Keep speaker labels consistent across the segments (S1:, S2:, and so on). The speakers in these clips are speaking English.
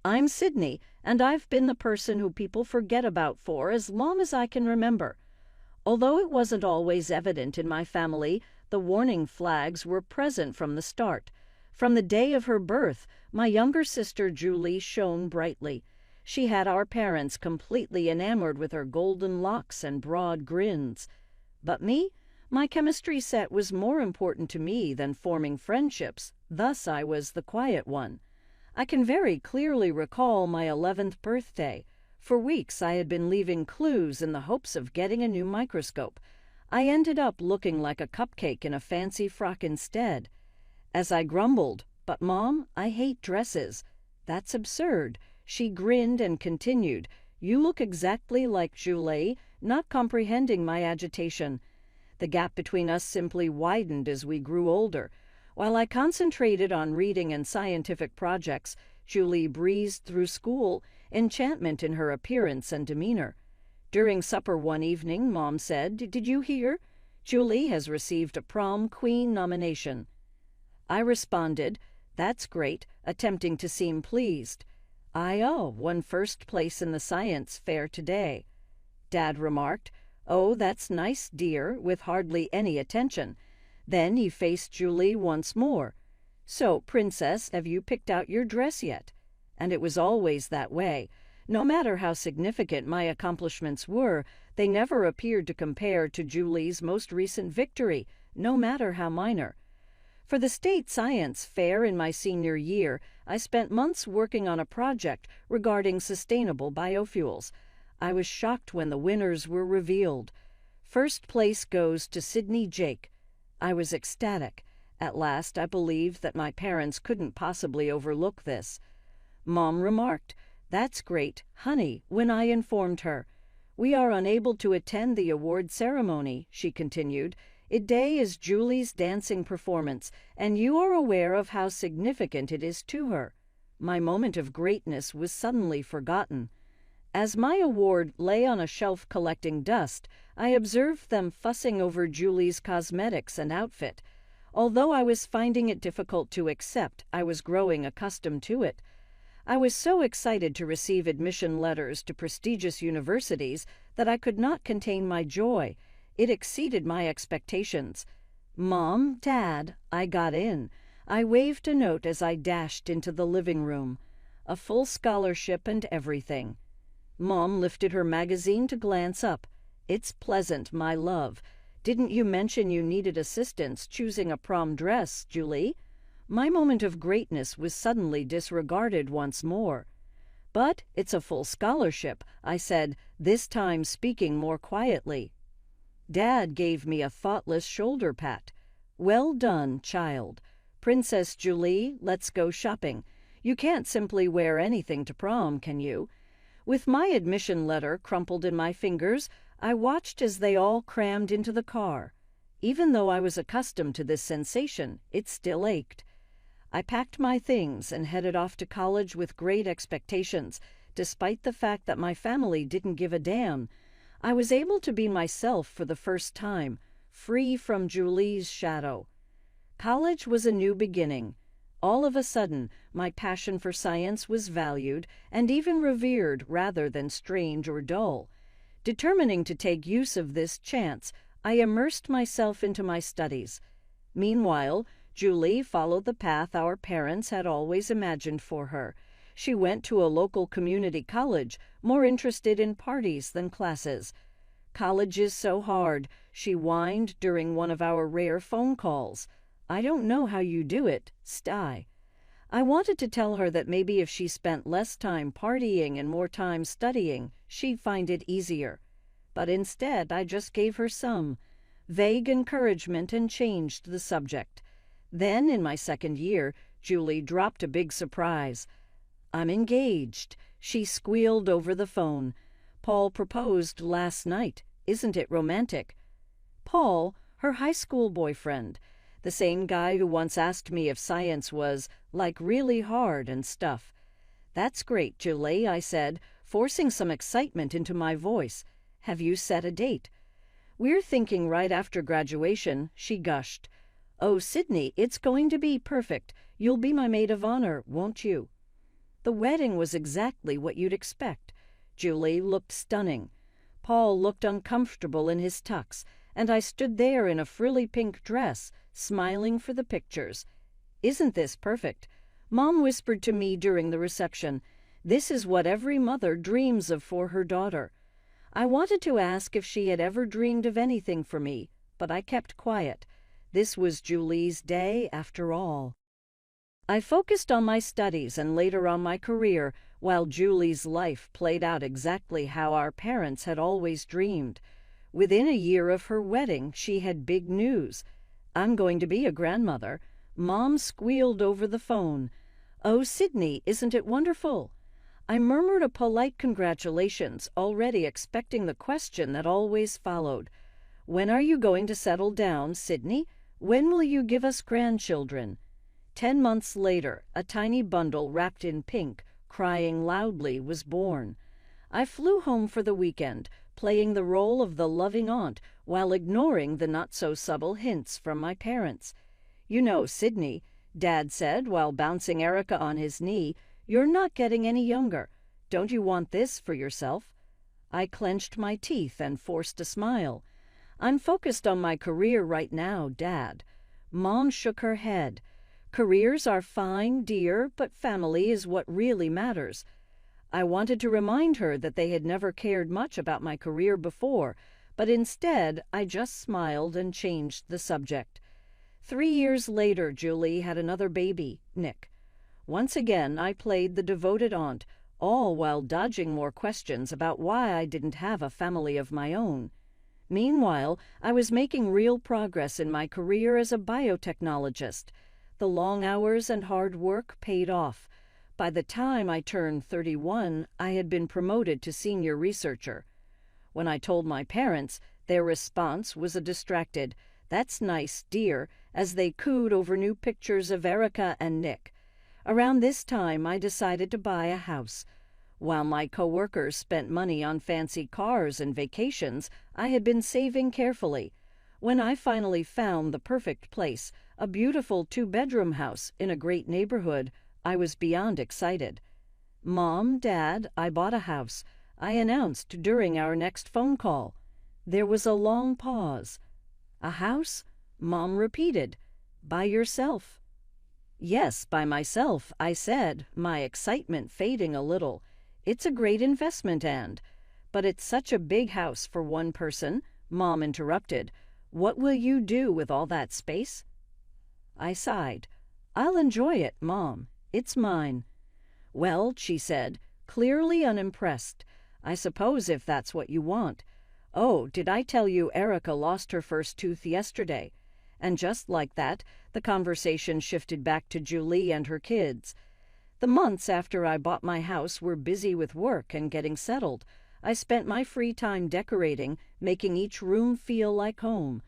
S1: I'm Sydney, and I've been the person who people forget about for as long as I can remember. Although it wasn't always evident in my family, the warning flags were present from the start. From the day of her birth, my younger sister Julie shone brightly. She had our parents completely enamored with her golden locks and broad grins. But me? My chemistry set was more important to me than forming friendships, thus I was the quiet one. I can very clearly recall my 11th birthday. For weeks I had been leaving clues in the hopes of getting a new microscope. I ended up looking like a cupcake in a fancy frock instead. As I grumbled, "But Mom, I hate dresses." "That's absurd." She grinned and continued, "You look exactly like Julie," not comprehending my agitation. The gap between us simply widened as we grew older. While I concentrated on reading and scientific projects, Julie breezed through school, enchantment in her appearance and demeanor. During supper one evening, Mom said, "Did you hear? Julie has received a prom queen nomination." I responded, "That's great," attempting to seem pleased. "I won first place in the science fair today." Dad remarked, "Oh, that's nice, dear," with hardly any attention. Then he faced Julie once more. "So, Princess, have you picked out your dress yet?" And it was always that way. No matter how significant my accomplishments were, they never appeared to compare to Julie's most recent victory, no matter how minor. For the state science fair in my senior year, I spent months working on a project regarding sustainable biofuels. I was shocked when the winners were revealed. First place goes to Sydney Jake. I was ecstatic. At last I believed that my parents couldn't possibly overlook this. Mom remarked, "That's great, honey," when I informed her. "We are unable to attend the award ceremony," she continued. "Today is Julie's dancing performance, and you are aware of how significant it is to her." My moment of greatness was suddenly forgotten. As my award lay on a shelf collecting dust, I observed them fussing over Julie's cosmetics and outfit. Although I was finding it difficult to accept, I was growing accustomed to it. I was so excited to receive admission letters to prestigious universities that I could not contain my joy. It exceeded my expectations. "Mom, Dad," I got in. I waved a note as I dashed into the living room. A full scholarship and everything. Mom lifted her magazine to glance up. "It's pleasant, my love. Didn't you mention you needed assistance choosing a prom dress, Julie?" My moment of greatness was suddenly disregarded once more. "But it's a full scholarship," I said, this time speaking more quietly. Dad gave me a thoughtless shoulder pat. "Well done, child. Princess Julie, let's go shopping. You can't simply wear anything to prom, can you?" With my admission letter crumpled in my fingers, I watched as they all crammed into the car. Even though I was accustomed to this sensation, it still ached. I packed my things and headed off to college with great expectations, despite the fact that my family didn't give a damn. I was able to be myself for the first time, free from Julie's shadow. College was a new beginning. All of a sudden, my passion for science was valued and even revered rather than strange or dull. Determining to take use of this chance, I immersed myself into my studies. Meanwhile, Julie followed the path our parents had always imagined for her. She went to a local community college, more interested in parties than classes. "College is so hard," she whined during one of our rare phone calls. "I don't know how you do it, Sty." I wanted to tell her that maybe if she spent less time partying and more time studying, she'd find it easier. But instead, I just gave her some vague encouragement and changed the subject. Then, in my second year, Julie dropped a big surprise. "I'm engaged," she squealed over the phone. "Paul proposed last night. Isn't it romantic?" Paul, her high school boyfriend. The same guy who once asked me if science was, like, really hard and stuff. "That's great, Julie," I said, forcing some excitement into my voice. "Have you set a date?" "We're thinking right after graduation," she gushed. "Oh, Sydney, it's going to be perfect. You'll be my maid of honor, won't you?" The wedding was exactly what you'd expect. Julie looked stunning. Paul looked uncomfortable in his tux, and I stood there in a frilly pink dress, smiling for the pictures. "Isn't this perfect?" Mom whispered to me during the reception. "This is what every mother dreams of for her daughter." I wanted to ask if she had ever dreamed of anything for me, but I kept quiet. This was Julie's day after all. I focused on my studies and later on my career, while Julie's life played out exactly how our parents had always dreamed. Within a year of her wedding, she had big news. "I'm going to be a grandmother." Mom squealed over the phone. "Oh, Sydney, isn't it wonderful?" I murmured a polite congratulations, already expecting the question that always followed. "When are you going to settle down, Sydney? When will you give us grandchildren?" 10 months later, a tiny bundle wrapped in pink, crying loudly, was born. I flew home for the weekend, playing the role of the loving aunt while ignoring the not-so-subtle hints from my parents. "You know, Sydney," Dad said while bouncing Erica on his knee, "you're not getting any younger. Don't you want this for yourself?" I clenched my teeth and forced a smile. "I'm focused on my career right now, Dad." Mom shook her head. "Careers are fine, dear, but family is what really matters." I wanted to remind her that they had never cared much about my career before, but instead I just smiled and changed the subject. 3 years later, Julie had another baby, Nick. Once again, I played the devoted aunt, all while dodging more questions about why I didn't have a family of my own. Meanwhile, I was making real progress in my career as a biotechnologist. The long hours and hard work paid off. By the time I turned 31, I had been promoted to senior researcher. When I told my parents, their response was a distracted, "That's nice, dear," as they cooed over new pictures of Erica and Nick. Around this time, I decided to buy a house. While my coworkers spent money on fancy cars and vacations, I had been saving carefully. When I finally found the perfect place, a beautiful 2-bedroom house in a great neighborhood, I was beyond excited. "Mom, Dad, I bought a house," I announced during our next phone call. There was a long pause. "A house?" Mom repeated. "By yourself?" "Yes, by myself," I said, my excitement fading a little. "It's a great investment but it's such a big house for one person," Mom interrupted. "What will you do with all that space?" I sighed. "I'll enjoy it, Mom. It's mine." "Well," she said, clearly unimpressed, "I suppose if that's what you want. Oh, did I tell you Erica lost her first tooth yesterday?" And just like that, the conversation shifted back to Julie and her kids. The months after I bought my house were busy with work and getting settled. I spent my free time decorating, making each room feel like home.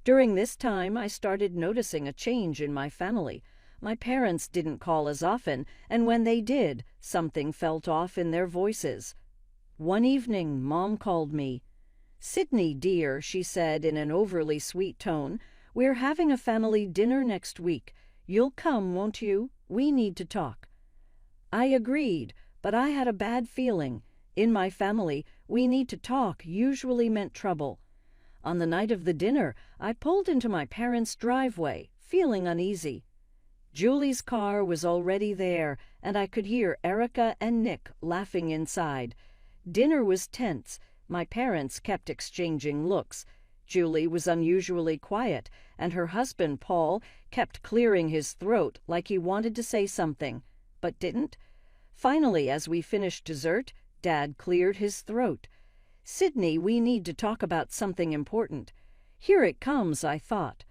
S1: During this time, I started noticing a change in my family. My parents didn't call as often, and when they did, something felt off in their voices. One evening, Mom called me. "Sydney, dear," she said in an overly sweet tone, "we're having a family dinner next week. You'll come, won't you? We need to talk." I agreed, but I had a bad feeling. In my family, "we need to talk" usually meant trouble. On the night of the dinner, I pulled into my parents' driveway, feeling uneasy. Julie's car was already there, and I could hear Erica and Nick laughing inside. Dinner was tense. My parents kept exchanging looks. Julie was unusually quiet, and her husband, Paul, kept clearing his throat like he wanted to say something, but didn't. Finally, as we finished dessert, Dad cleared his throat. "Sydney, we need to talk about something important." "Here it comes," I thought.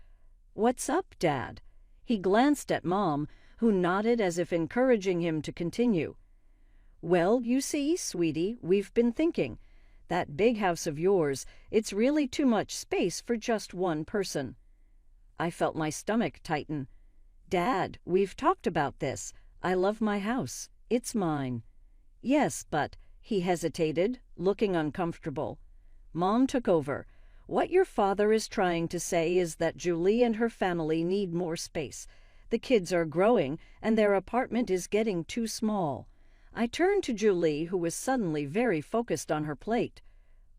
S1: "What's up, Dad?" He glanced at Mom, who nodded as if encouraging him to continue. "Well, you see, sweetie, we've been thinking. That big house of yours, it's really too much space for just one person." I felt my stomach tighten. "Dad, we've talked about this. I love my house. It's mine." "Yes, but," he hesitated, looking uncomfortable. Mom took over. "What your father is trying to say is that Julie and her family need more space. The kids are growing, and their apartment is getting too small. I turned to Julie, who was suddenly very focused on her plate.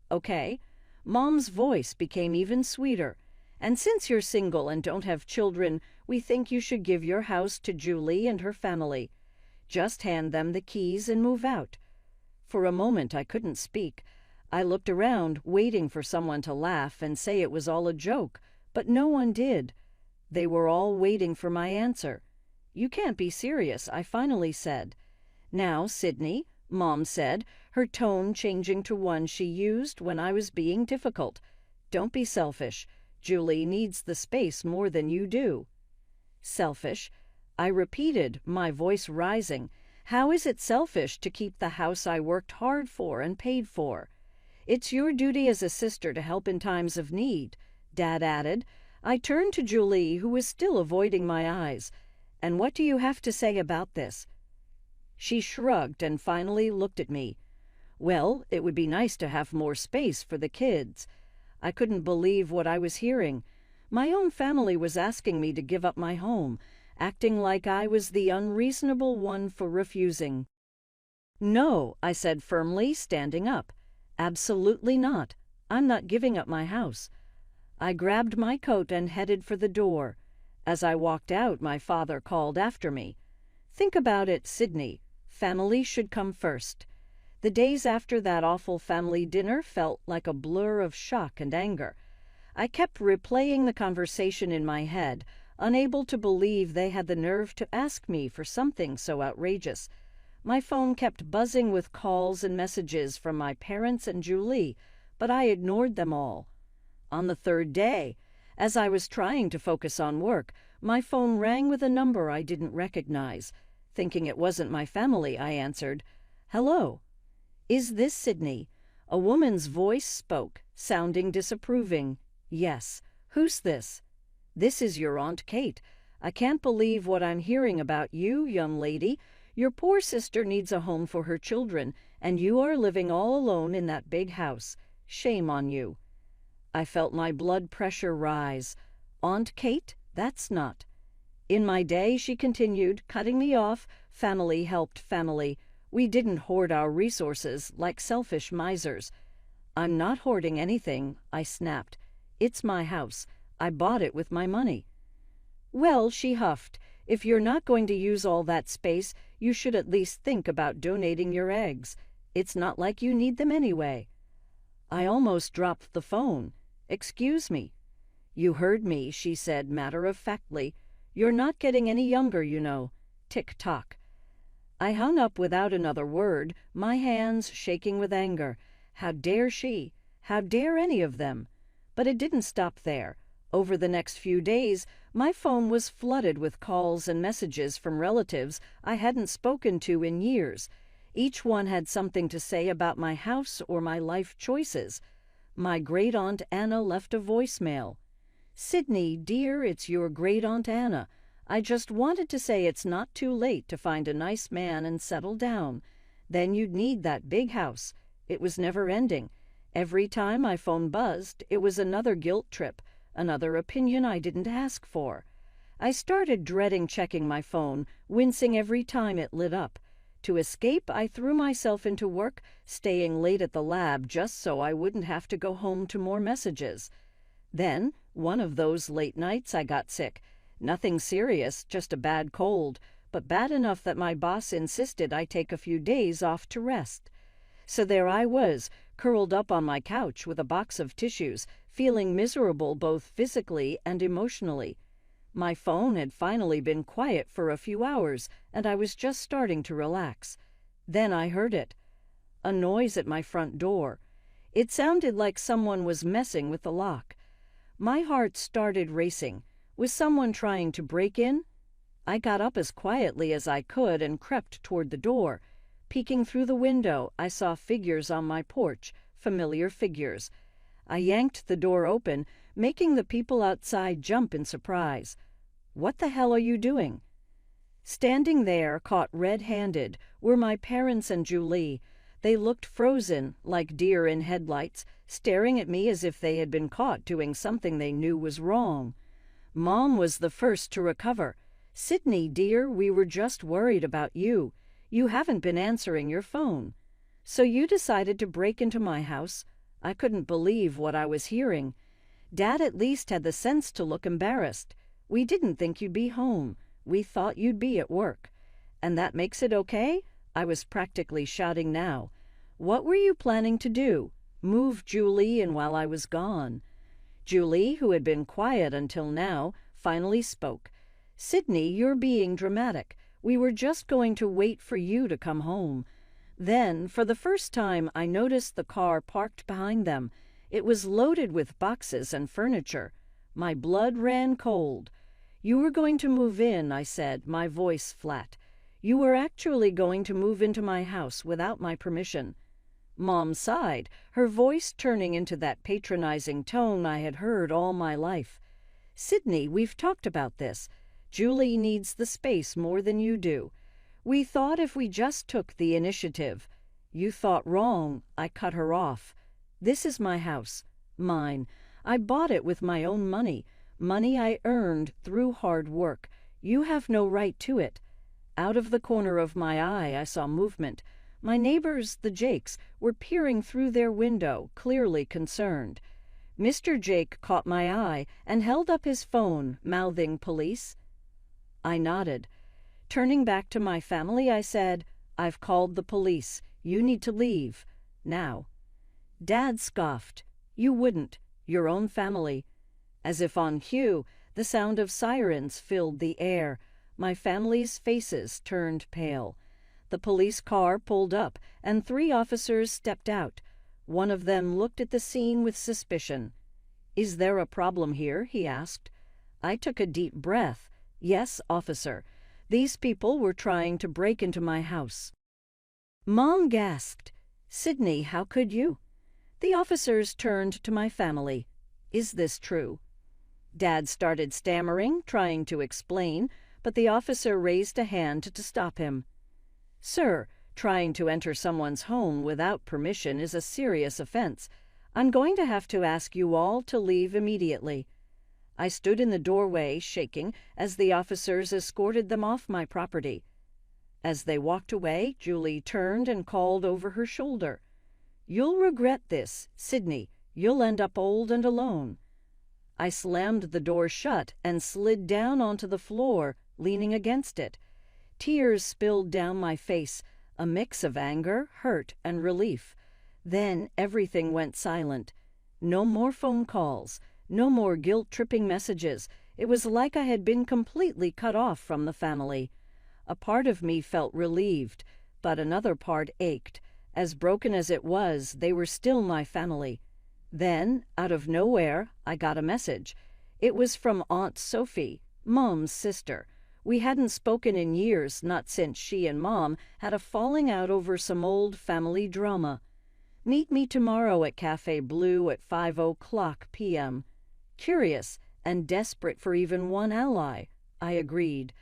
S1: "Okay." Mom's voice became even sweeter. "And since you're single and don't have children, we think you should give your house to Julie and her family. Just hand them the keys and move out." For a moment I couldn't speak. I looked around, waiting for someone to laugh and say it was all a joke, but no one did. They were all waiting for my answer. "You can't be serious," I finally said. "Now, Sydney," Mom said, her tone changing to one she used when I was being difficult. "Don't be selfish. Julie needs the space more than you do." "Selfish?" I repeated, my voice rising. "How is it selfish to keep the house I worked hard for and paid for?" "It's your duty as a sister to help in times of need," Dad added. I turned to Julie, who was still avoiding my eyes. "And what do you have to say about this?" She shrugged and finally looked at me. "Well, it would be nice to have more space for the kids." I couldn't believe what I was hearing. My own family was asking me to give up my home, acting like I was the unreasonable one for refusing. "No," I said firmly, standing up. "Absolutely not. I'm not giving up my house." I grabbed my coat and headed for the door. As I walked out, my father called after me. "Think about it, Sydney. Family should come first." The days after that awful family dinner felt like a blur of shock and anger. I kept replaying the conversation in my head, unable to believe they had the nerve to ask me for something so outrageous. My phone kept buzzing with calls and messages from my parents and Julie, but I ignored them all. On the third day, as I was trying to focus on work, my phone rang with a number I didn't recognize. Thinking it wasn't my family, I answered. "Hello." "Is this Sydney?" A woman's voice spoke, sounding disapproving. "Yes. Who's this?" "This is your Aunt Kate. I can't believe what I'm hearing about you, young lady. Your poor sister needs a home for her children, and you are living all alone in that big house. Shame on you." I felt my blood pressure rise. "Aunt Kate? That's not." "In my day," she continued, cutting me off, "family helped family. We didn't hoard our resources like selfish misers." "I'm not hoarding anything," I snapped. "It's my house. I bought it with my money." "Well," she huffed, "if you're not going to use all that space, you should at least think about donating your eggs. It's not like you need them anyway." I almost dropped the phone. "Excuse me." "You heard me," she said matter-of-factly. "You're not getting any younger, you know. Tick-tock." I hung up without another word, my hands shaking with anger. How dare she? How dare any of them? But it didn't stop there. Over the next few days, my phone was flooded with calls and messages from relatives I hadn't spoken to in years. Each one had something to say about my house or my life choices. My great-aunt Anna left a voicemail. "Sydney, dear, it's your great-aunt Anna. I just wanted to say it's not too late to find a nice man and settle down. Then you'd need that big house." It was never-ending. Every time my phone buzzed, it was another guilt trip, another opinion I didn't ask for. I started dreading checking my phone, wincing every time it lit up. To escape, I threw myself into work, staying late at the lab just so I wouldn't have to go home to more messages. Then, one of those late nights, I got sick. Nothing serious, just a bad cold, but bad enough that my boss insisted I take a few days off to rest. So there I was, curled up on my couch with a box of tissues, feeling miserable both physically and emotionally. My phone had finally been quiet for a few hours, and I was just starting to relax. Then I heard it. A noise at my front door. It sounded like someone was messing with the lock. My heart started racing. Was someone trying to break in? I got up as quietly as I could and crept toward the door. Peeking through the window, I saw figures on my porch, familiar figures. I yanked the door open, making the people outside jump in surprise. "What the hell are you doing?" Standing there, caught red-handed, were my parents and Julie. They looked frozen, like deer in headlights, staring at me as if they had been caught doing something they knew was wrong. Mom was the first to recover. "Sydney, dear, we were just worried about you. You haven't been answering your phone. So you decided to break into my house? I couldn't believe what I was hearing. Dad at least had the sense to look embarrassed. We didn't think you'd be home. We thought you'd be at work. And that makes it okay? I was practically shouting now. What were you planning to do? Move Julie in while I was gone? Julie, who had been quiet until now, finally spoke. Sydney, you're being dramatic. We were just going to wait for you to come home. Then, for the first time, I noticed the car parked behind them. It was loaded with boxes and furniture. My blood ran cold. You were going to move in, I said, my voice flat. You were actually going to move into my house without my permission. Mom sighed, her voice turning into that patronizing tone I had heard all my life. Sydney, we've talked about this. Julie needs the space more than you do. We thought if we just took the initiative. You thought wrong. I cut her off. This is my house. Mine. I bought it with my own money. Money I earned through hard work. You have no right to it. Out of the corner of my eye, I saw movement. My neighbors, the Jakes, were peering through their window, clearly concerned. Mr. Jake caught my eye and held up his phone, mouthing police. I nodded. Turning back to my family, I said, I've called the police. You need to leave. Now. Dad scoffed. You wouldn't. Your own family. As if on cue, the sound of sirens filled the air. My family's faces turned pale. The police car pulled up, and 3 officers stepped out. One of them looked at the scene with suspicion. Is there a problem here? He asked. I took a deep breath. Yes, officer. These people were trying to break into my house. Mom gasped. Sydney, how could you? The officers turned to my family. Is this true? Dad started stammering, trying to explain, but the officer raised a hand to stop him. Sir, trying to enter someone's home without permission is a serious offense. I'm going to have to ask you all to leave immediately. I stood in the doorway, shaking, as the officers escorted them off my property. As they walked away, Julie turned and called over her shoulder. You'll regret this, Sydney. You'll end up old and alone. I slammed the door shut and slid down onto the floor, leaning against it. Tears spilled down my face, a mix of anger, hurt, and relief. Then everything went silent. No more phone calls, no more guilt-tripping messages. It was like I had been completely cut off from the family. A part of me felt relieved, but another part ached. As broken as it was, they were still my family. Then, out of nowhere, I got a message. It was from Aunt Sophie, Mom's sister. We hadn't spoken in years, not since she and Mom had a falling out over some old family drama. Meet me tomorrow at Cafe Blue at 5:00 p.m. Curious and desperate for even one ally, I agreed.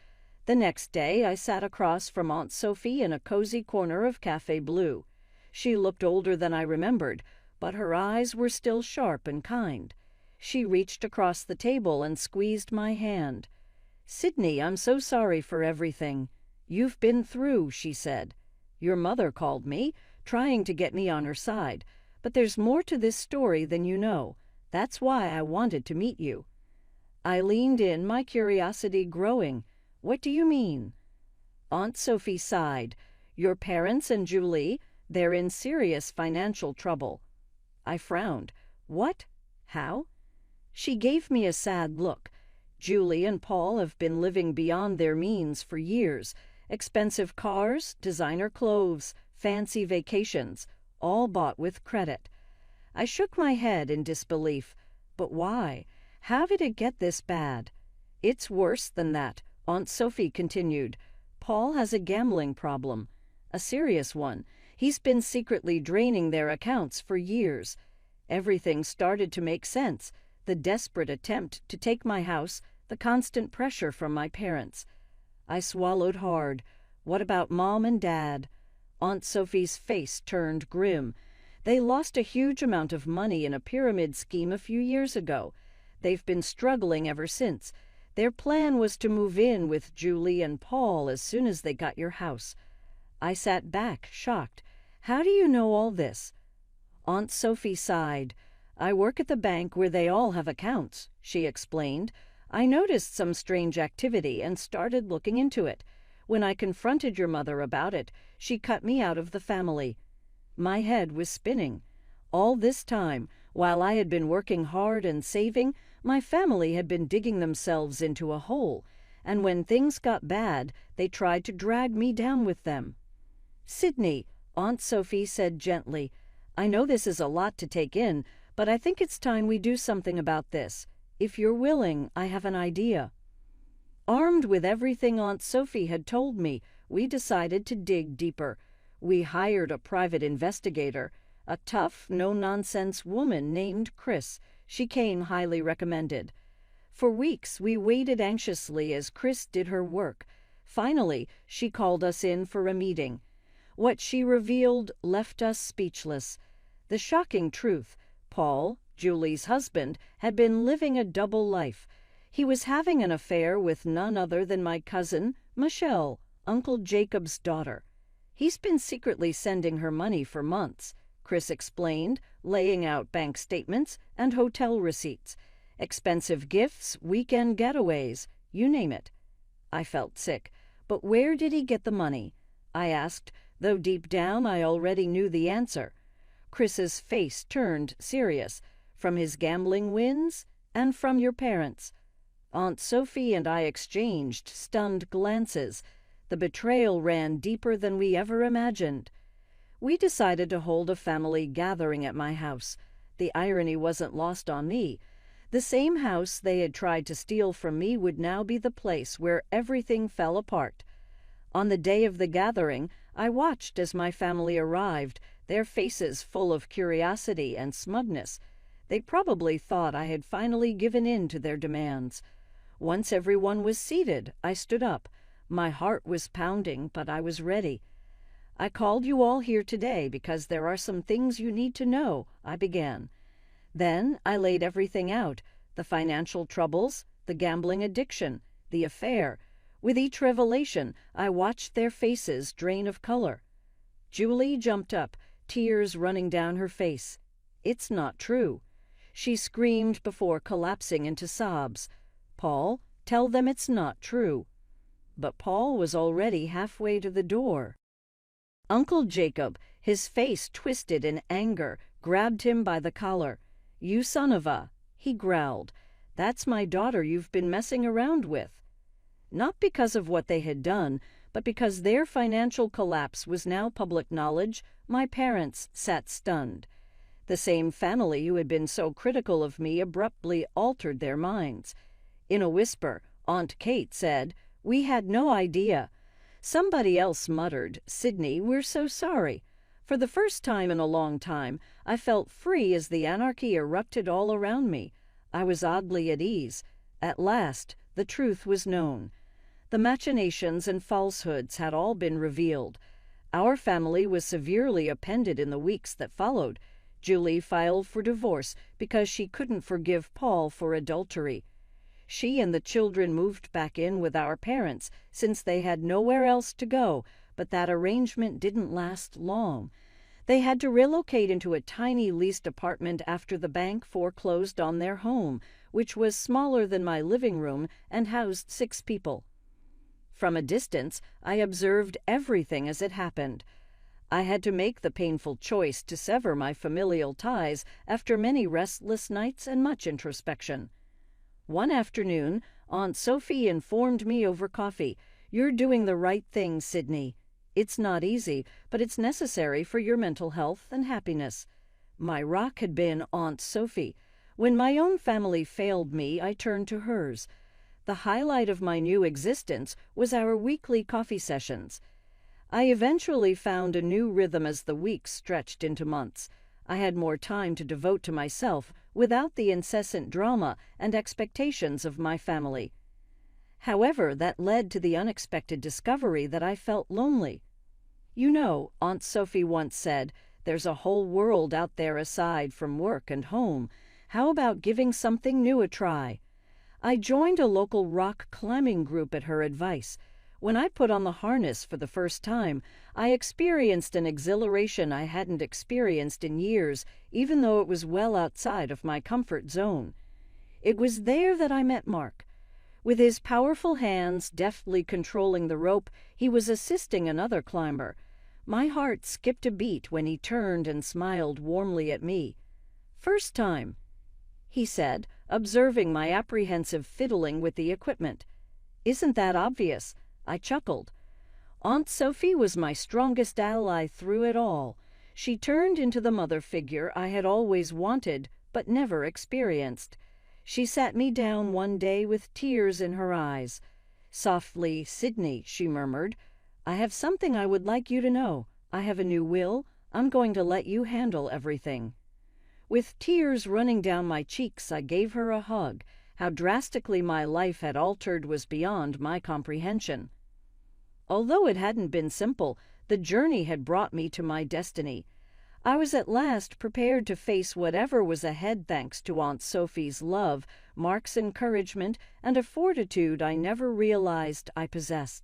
S1: The next day, I sat across from Aunt Sophie in a cozy corner of Cafe Blue. She looked older than I remembered, but her eyes were still sharp and kind. She reached across the table and squeezed my hand. Sydney, I'm so sorry for everything. You've been through, she said. Your mother called me, trying to get me on her side. But there's more to this story than you know. That's why I wanted to meet you. I leaned in, my curiosity growing. What do you mean? Aunt Sophie sighed. Your parents and Julie, they're in serious financial trouble. I frowned. What? How? She gave me a sad look. Julie and Paul have been living beyond their means for years. Expensive cars, designer clothes, fancy vacations, all bought with credit. I shook my head in disbelief. But why? How did it get this bad? It's worse than that, Aunt Sophie continued. Paul has a gambling problem. A serious one. He's been secretly draining their accounts for years. Everything started to make sense. The desperate attempt to take my house, the constant pressure from my parents. I swallowed hard. What about Mom and Dad? Aunt Sophie's face turned grim. They lost a huge amount of money in a pyramid scheme a few years ago. They've been struggling ever since. Their plan was to move in with Julie and Paul as soon as they got your house. I sat back, shocked. "How do you know all this?" Aunt Sophie sighed. "I work at the bank where they all have accounts," she explained. "I noticed some strange activity and started looking into it. When I confronted your mother about it, she cut me out of the family." My head was spinning. All this time, while I had been working hard and saving, my family had been digging themselves into a hole, and when things got bad, they tried to drag me down with them. "Sydney," Aunt Sophie said gently, "I know this is a lot to take in, but I think it's time we do something about this. If you're willing, I have an idea." Armed with everything Aunt Sophie had told me, we decided to dig deeper. We hired a private investigator, a tough, no-nonsense woman named Chris. She came highly recommended. For weeks, we waited anxiously as Chris did her work. Finally, she called us in for a meeting. What she revealed left us speechless. The shocking truth: Paul, Julie's husband, had been living a double life. He was having an affair with none other than my cousin, Michelle, Uncle Jacob's daughter. "He's been secretly sending her money for months," Chris explained, laying out bank statements and hotel receipts. "Expensive gifts, weekend getaways, you name it." I felt sick. "But where did he get the money?" I asked, though deep down I already knew the answer. Chris's face turned serious. "From his gambling wins and from your parents." Aunt Sophie and I exchanged stunned glances. The betrayal ran deeper than we ever imagined. We decided to hold a family gathering at my house. The irony wasn't lost on me. The same house they had tried to steal from me would now be the place where everything fell apart. On the day of the gathering, I watched as my family arrived, their faces full of curiosity and smugness. They probably thought I had finally given in to their demands. Once everyone was seated, I stood up. My heart was pounding, but I was ready. "I called you all here today because there are some things you need to know," I began. Then I laid everything out: the financial troubles, the gambling addiction, the affair. With each revelation, I watched their faces drain of color. Julie jumped up, tears running down her face. "It's not true." She screamed before collapsing into sobs. "Paul, tell them it's not true." But Paul was already halfway to the door. Uncle Jacob, his face twisted in anger, grabbed him by the collar. "You son of a," he growled. "That's my daughter you've been messing around with." Not because of what they had done, but because their financial collapse was now public knowledge, my parents sat stunned. The same family who had been so critical of me abruptly altered their minds. In a whisper, Aunt Kate said, "We had no idea." Somebody else muttered, "Sydney, we're so sorry." For the first time in a long time, I felt free as the anarchy erupted all around me. I was oddly at ease. At last, the truth was known. The machinations and falsehoods had all been revealed. Our family was severely appended in the weeks that followed. Julie filed for divorce because she couldn't forgive Paul for adultery. She and the children moved back in with our parents since they had nowhere else to go, but that arrangement didn't last long. They had to relocate into a tiny leased apartment after the bank foreclosed on their home, which was smaller than my living room and housed 6 people. From a distance, I observed everything as it happened. I had to make the painful choice to sever my familial ties after many restless nights and much introspection. One afternoon, Aunt Sophie informed me over coffee, "You're doing the right thing, Sydney. It's not easy, but it's necessary for your mental health and happiness." My rock had been Aunt Sophie. When my own family failed me, I turned to hers. The highlight of my new existence was our weekly coffee sessions. I eventually found a new rhythm as the weeks stretched into months. I had more time to devote to myself without the incessant drama and expectations of my family. However, that led to the unexpected discovery that I felt lonely. "You know," Aunt Sophie once said, "there's a whole world out there aside from work and home. How about giving something new a try?" I joined a local rock climbing group at her advice. When I put on the harness for the first time, I experienced an exhilaration I hadn't experienced in years, even though it was well outside of my comfort zone. It was there that I met Mark. With his powerful hands deftly controlling the rope, he was assisting another climber. My heart skipped a beat when he turned and smiled warmly at me. "First time," he said, observing my apprehensive fiddling with the equipment. "Isn't that obvious?" I chuckled. Aunt Sophie was my strongest ally through it all. She turned into the mother figure I had always wanted but never experienced. She sat me down one day with tears in her eyes. Softly, "Sydney," she murmured, "I have something I would like you to know. I have a new will. I'm going to let you handle everything." With tears running down my cheeks, I gave her a hug. How drastically my life had altered was beyond my comprehension. Although it hadn't been simple, the journey had brought me to my destiny. I was at last prepared to face whatever was ahead thanks to Aunt Sophie's love, Mark's encouragement, and a fortitude I never realized I possessed.